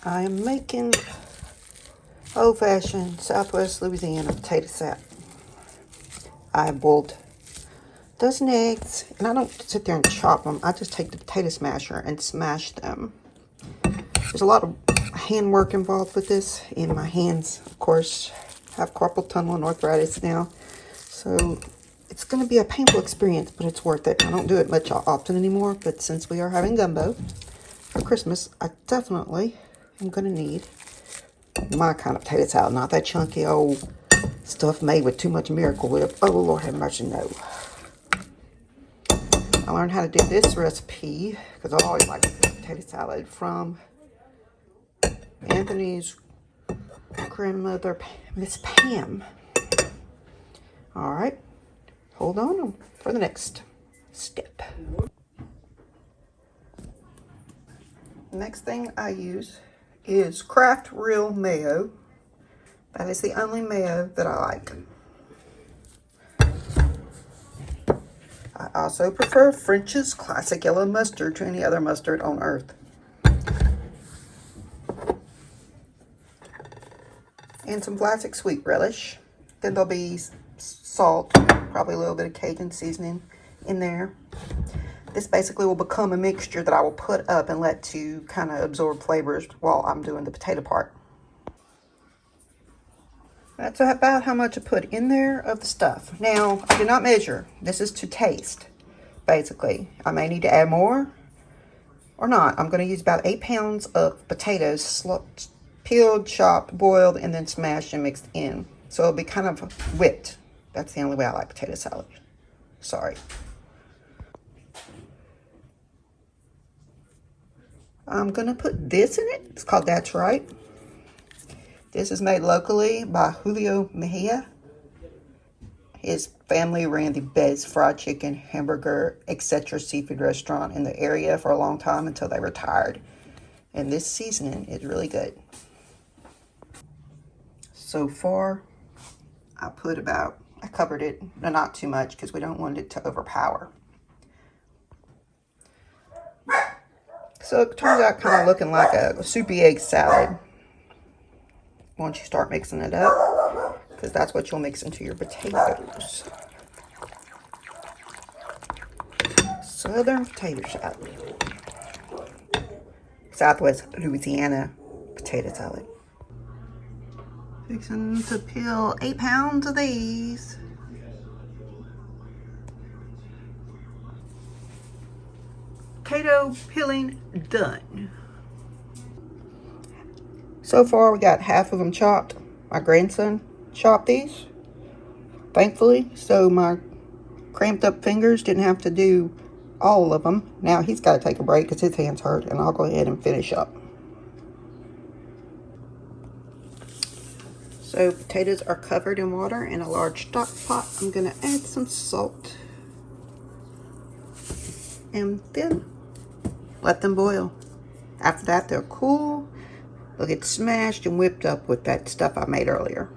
I am making old-fashioned Southwest Louisiana potato salad. I boiled a dozen eggs, and I don't sit there and chop them. I just take the potato smasher and smash them. There's a lot of hand work involved with this, and my hands, of course, have carpal tunnel and arthritis now. So it's going to be a painful experience, but it's worth it. I don't do it much often anymore, but since we are having gumbo for Christmas, I definitely am going to need my kind of potato salad, not that chunky old stuff made with too much Miracle Whip. Oh, Lord have mercy, no. I learned how to do this recipe because I always like potato salad from Anthony's grandmother, Miss Pam. All right, hold on for the next step. The next thing I use is Kraft Real Mayo. That is the only mayo that I like. I also prefer French's Classic Yellow Mustard to any other mustard on earth. And some classic sweet relish. Then there'll be salt, probably a little bit of Cajun seasoning in there. This basically will become a mixture that I will put up and let to kind of absorb flavors while I'm doing the potato part. That's about how much I put in there of the stuff. Now, I do not measure. This is to taste, basically. I may need to add more or not. I'm going to use about 8 pounds of potatoes, peeled, chopped, boiled, and then smashed and mixed in. So it'll be kind of whipped. That's the only way I like potato salad. Sorry. I'm going to put this in it. It's called That's Right. This is made locally by Julio Mejia. His family ran the best fried chicken, hamburger, etc. seafood restaurant in the area for a long time until they retired. And this seasoning is really good. So far, I covered it, but not too much because we don't want it to overpower. So it turns out kind of looking like a soupy egg salad once you start mixing it up, because that's what you'll mix into your potatoes. Southern potato salad. Southwest Louisiana potato salad. Fixing to peel 8 pounds of these. Potato peeling done. So far, we got half of them chopped. My grandson chopped these, thankfully, so my cramped up fingers didn't have to do all of them. Now he's got to take a break because his hands hurt, and I'll go ahead and finish up. So potatoes are covered in water in a large stock pot. I'm going to add some salt and then let them boil. After that, they'll cool. They'll get smashed and whipped up with that stuff I made earlier.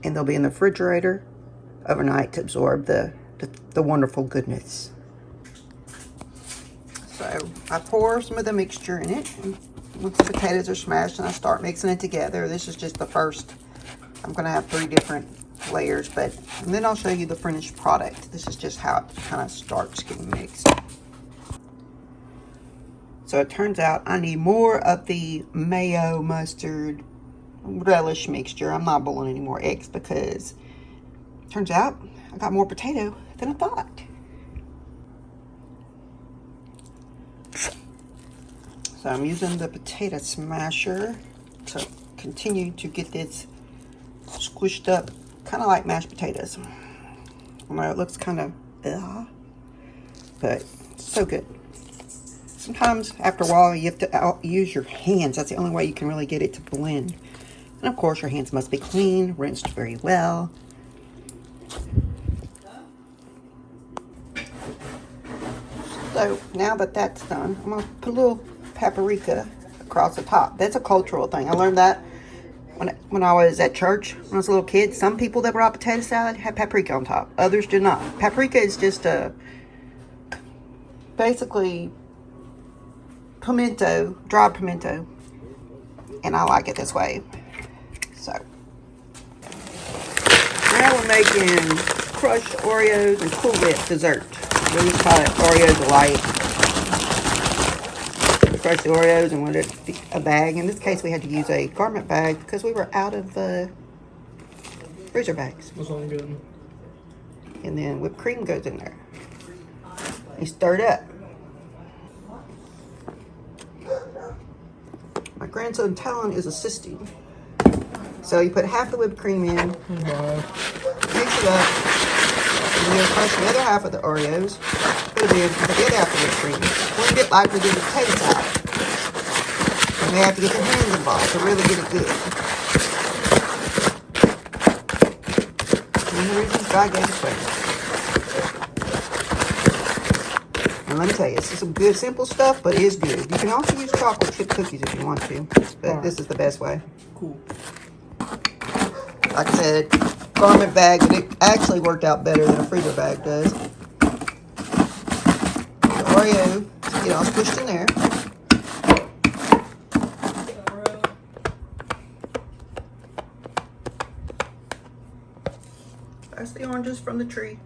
And they'll be in the refrigerator overnight to absorb the wonderful goodness. So I pour some of the mixture in it. And once the potatoes are smashed and I start mixing it together, this is just the first. I'm going to have 3 different layers, and then I'll show you the finished product. This is just how it kind of starts getting mixed. So it turns out I need more of the mayo, mustard, relish mixture. I'm not boiling any more eggs because it turns out I got more potato than I thought. So I'm using the potato smasher to continue to get this squished up, kind of like mashed potatoes. I know it looks kind of, but so good. Sometimes after a while you have to use your hands. That's the only way you can really get it to blend. And of course your hands must be clean, rinsed very well. So now that that's done, I'm going to put a little paprika across the top. That's a cultural thing. I learned that when I was at church, when I was a little kid. Some people that brought potato salad had paprika on top. Others do not. Paprika is just basically pimento, dried pimento, and I like it this way. So now we're making crushed Oreos and Cool Whip dessert. We just call it Oreo Delight. We crushed the Oreos and wanted a bag. In this case, we had to use a garment bag because we were out of freezer bags. That's all good. And then whipped cream goes in there. You stir it up. My grandson Talon is assisting. So you put half the whipped cream in, mix it up, and then crush the other half of the Oreos, put it in, put the other half of the whipped cream. When you get like we did the potato salad. And they have to get their hands involved to really get it good. One of the reasons God gave us friends. And let me tell you, this is some good, simple stuff, but it is good. You can also use chocolate chip cookies if you want to, but this is the best way. Cool. Like I said, garment bag, but it actually worked out better than a freezer bag does. The Oreo, get all squished in there. That's the oranges from the tree.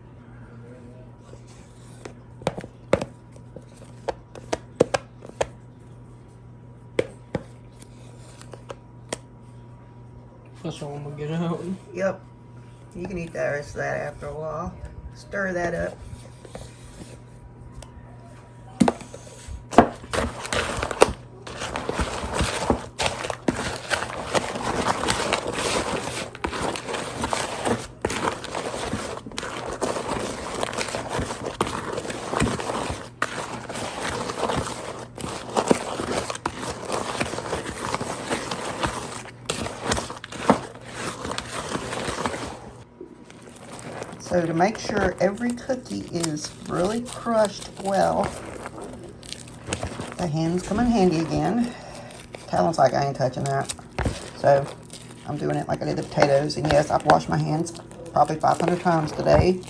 That's all I'm gonna get out. Yep. You can eat the rest of that after a while. Stir that up. So to make sure every cookie is really crushed well, the hands come in handy again. Talon's like, I ain't touching that. So I'm doing it like I did the potatoes. And yes, I've washed my hands probably 500 times today.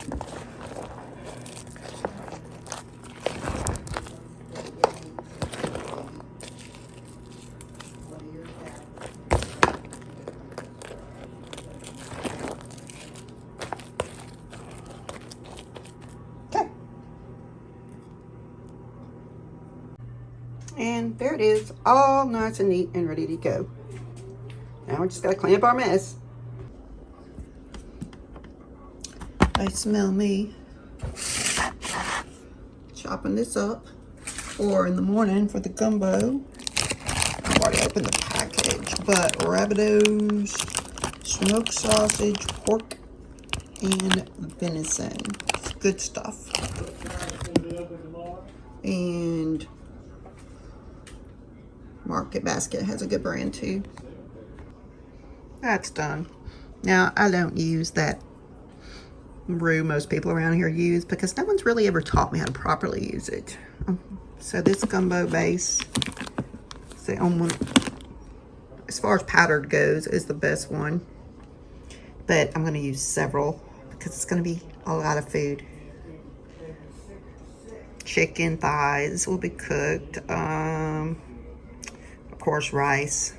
And there it is, all nice and neat and ready to go. Now we're just gotta clean up our mess. I smell me chopping this up for in the morning for the gumbo. I've already opened the package, but rabbitohs, smoked sausage, pork, and venison. It's good stuff. And Market Basket has a good brand too. That's done. Now, I don't use that roux most people around here use because no one's really ever taught me how to properly use it. So this gumbo base, as far as powdered goes, is the best one. But I'm going to use several because it's going to be a lot of food. Chicken thighs will be cooked. Of course, rice.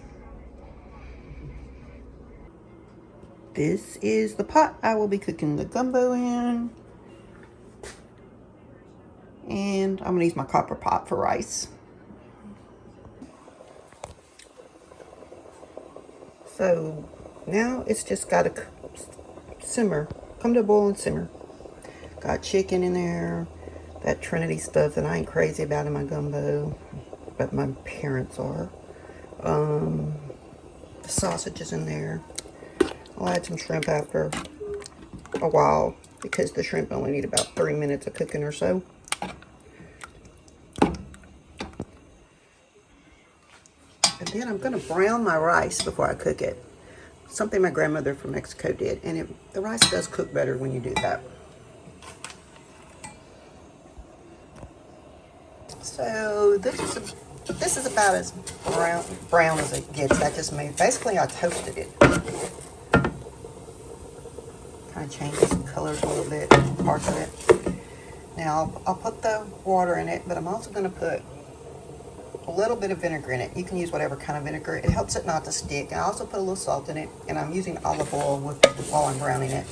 This is the pot I will be cooking the gumbo in. And I'm gonna use my copper pot for rice. So now it's just gotta simmer, come to a boil and simmer. Got chicken in there, that Trinity stuff that I ain't crazy about in my gumbo, but my parents are. The sausage is in there. I'll add some shrimp after a while because the shrimp only need about 3 minutes of cooking or so. And then I'm going to brown my rice before I cook it. Something my grandmother from Mexico did, and the rice does cook better when you do that. So this is about as brown as it gets. That just made, basically I toasted it. Kind of changes the colors a little bit, parts of it. Now I'll put the water in it, but I'm also going to put a little bit of vinegar in it. You can use whatever kind of vinegar. It helps it not to stick. And I also put a little salt in it, and I'm using olive oil while I'm browning it,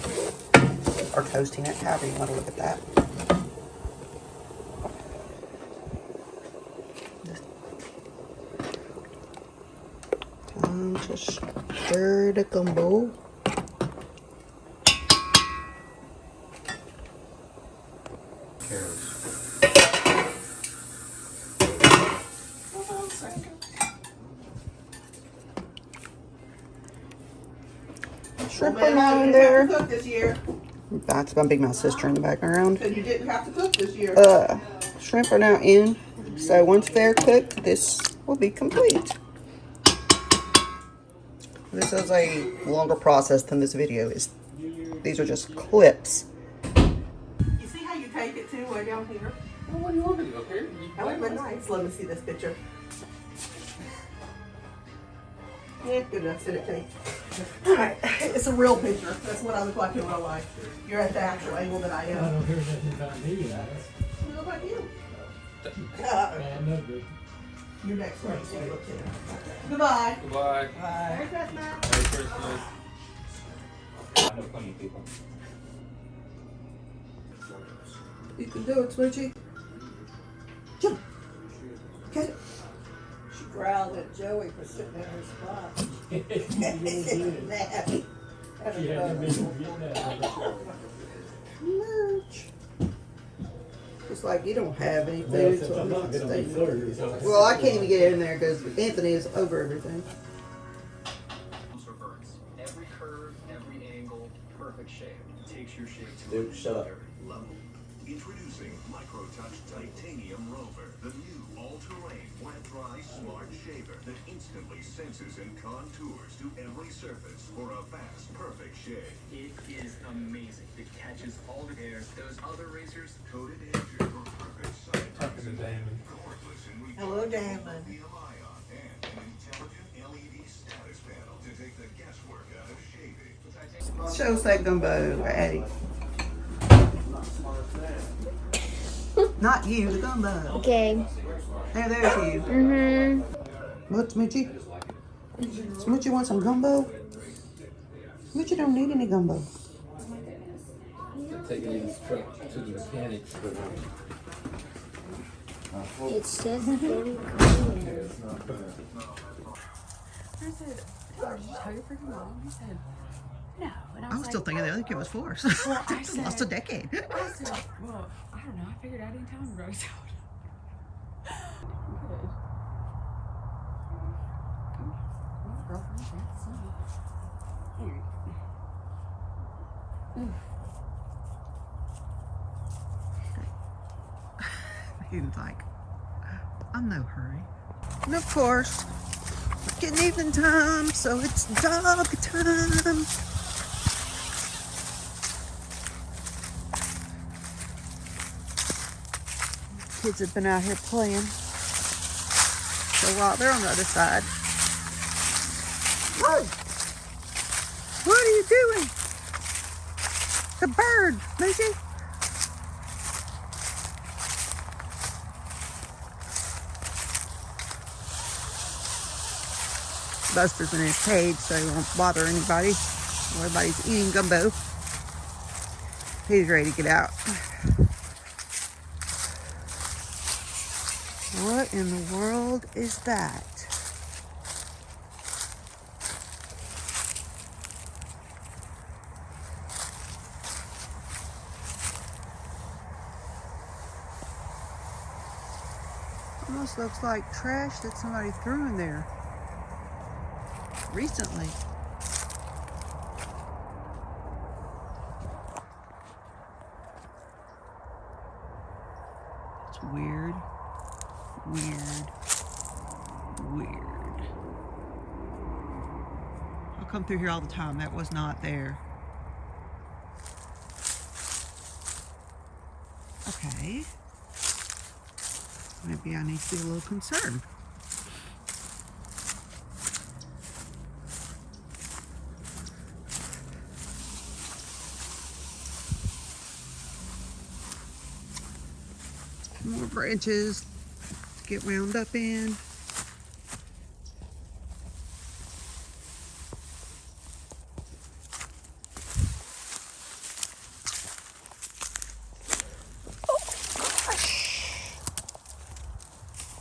or toasting it, however you want to look at that. Time to stir the gumbo. Shrimp are not in there. Cook this year. That's gonna be my sister in the background. So you didn't have to cook this year. Shrimp are now in, so once they're cooked, this will be complete. This is a longer process than this video is. These are just clips. You see how you take it too way down here? Oh, what do you want me to do up here? That would have been nice. Let me see this picture. Yeah, good enough. Send it to me. Alright, it's a real picture. That's what I look like in real life. You're at the actual angle that I I am. don't hear nothing about me, guys. You look like you. Man, no good. You're next week. Goodbye. Goodbye. Bye. Merry Christmas. Merry Christmas. I know plenty of people. You can do it, Smoochie. Jump. Catch it. She growled at Joey for sitting in her spot. Nasty. Merch. It's like you don't have any food, so I'm not staying. Well, I can't even get in there because Anthony is over everything. Every curve, every angle, perfect shape. It takes your shape to Dude, shut up. level. Introducing Microtouch Titanium Rover, the new all-terrain wet-dry smart shaver that instantly senses and contours to every surface for a fast, perfect shave. It is amazing. It catches all the hair. Those other razors, Coated edges for perfect size. to Damon. Cordless and Hello, Damon. lithium-ion and an intelligent LED status panel to take the guesswork out of shaving. Show us that gumbo, Eddie. Not you, the gumbo. Okay. There's you. What, Smoochie? Smoochie wants some gumbo? Smoochie don't need any gumbo. Taking these trucks to the mechanics. It's just very cool. I said, oh, did you tell your freaking mom? He said, no. And I was still thinking the other kid was 4. So Well, I said- lost a decade. I said, well, I don't know. I figured out in town grows out. Good. Oh, girlfriend, that's Here. He's like, I'm no hurry. And of course, it's getting evening time, so it's dog time. Kids have been out here playing. So while they're on the other side. Whoa! What are you doing? The bird, Lucy. Buster's in his cage, so he won't bother anybody. Everybody's eating gumbo. He's ready to get out. What in the world is that? Almost looks like trash that somebody threw in there recently. It's weird. I'll come through here all the time. That was not there. Okay. Maybe I need to be a little concerned. More branches to get wound up in.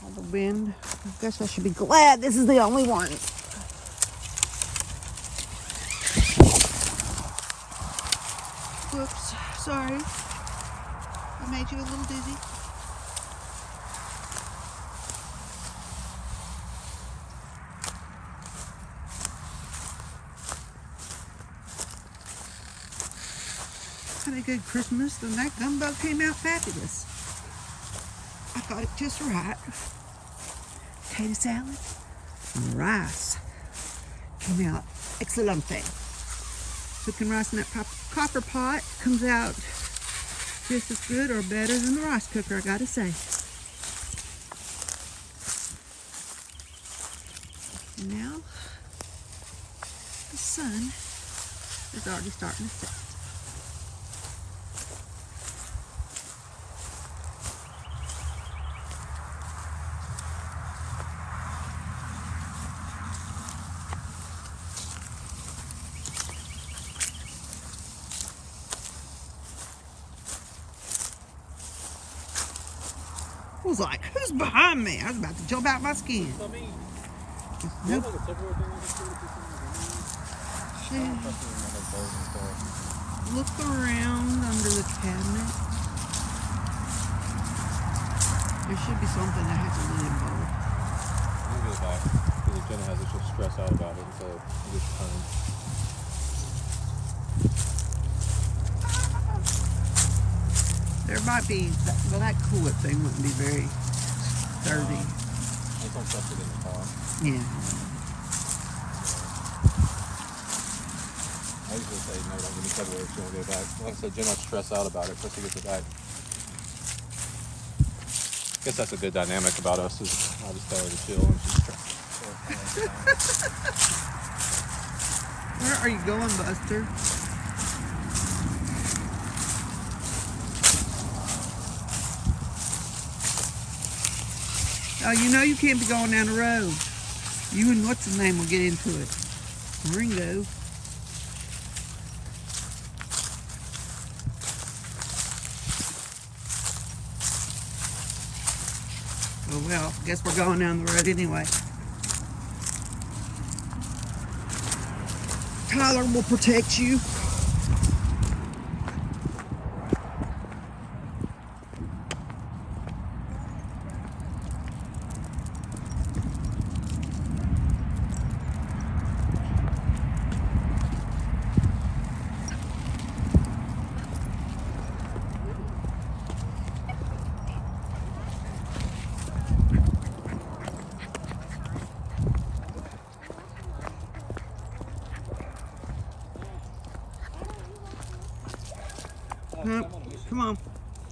All the wind. I guess I should be glad this is the only one. Whoops, sorry. I made you a little dizzy. Had a good Christmas, and that gumbo came out fabulous. I got it just right. Potato salad and rice came out excelente. Cooking rice in that copper pot comes out just as good or better than the rice cooker, I gotta say. And now the sun is already starting to set. I was like, who's behind me? I was about to jump out my skin. Nope. Look around under the cabinet. There should be something that has a lid involved. I'll get it back. Because Jenna has it, she'll stress out about it until it gets turned. There might be, well, that coolant thing wouldn't be very sturdy. It's on stuff in the car. Yeah. I usually say, no, don't give me February if you won't get it back. Like I said, Jenna will stress out about it until she gets it back. I guess that's a good dynamic about us, is I just tell her to chill and she's Where are you going, Buster? Oh, you know you can't be going down the road. You and what's his name will get into it. Ringo. Oh well, guess we're going down the road anyway. Tyler will protect you. Come on.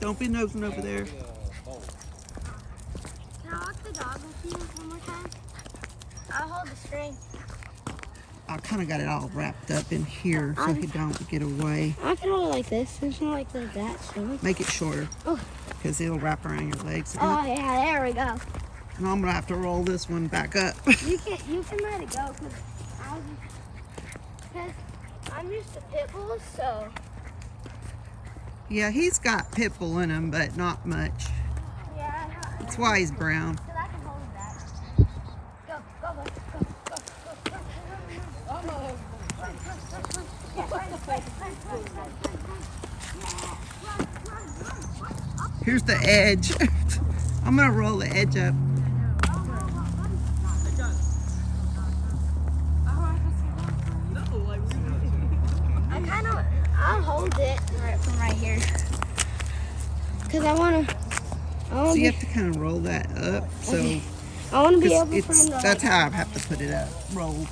Don't be nosing over there. Can I walk the dog with you one more time? I'll hold the string. I kind of got it all wrapped up in here so he don't get away. I can hold it like this. It's not like that. So. Make it shorter Oh. because it'll wrap around your legs. Oh yeah, there we go. And I'm gonna have to roll this one back up. You can let it go because I'm used to pit bulls, so. Yeah, he's got pit bull in him, but not much. Yeah. That's why he's brown. Because I can hold that. Go, go, go, Here's the edge. I'm gonna roll the edge up. I'll hold it from right here. Because I want So to. you have to kind of roll that up. So I want to be 'cause able for him to. that's how I have to put it up. Rolled.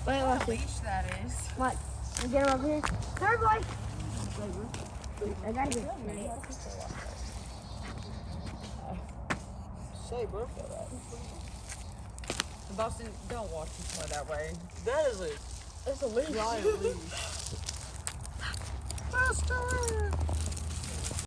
Wait, watch me. That is. What? I get him up here. Third boy. I gotta get it. Boston, don't watch this one that way. That is a. It's a leash. Giant leash. Buster!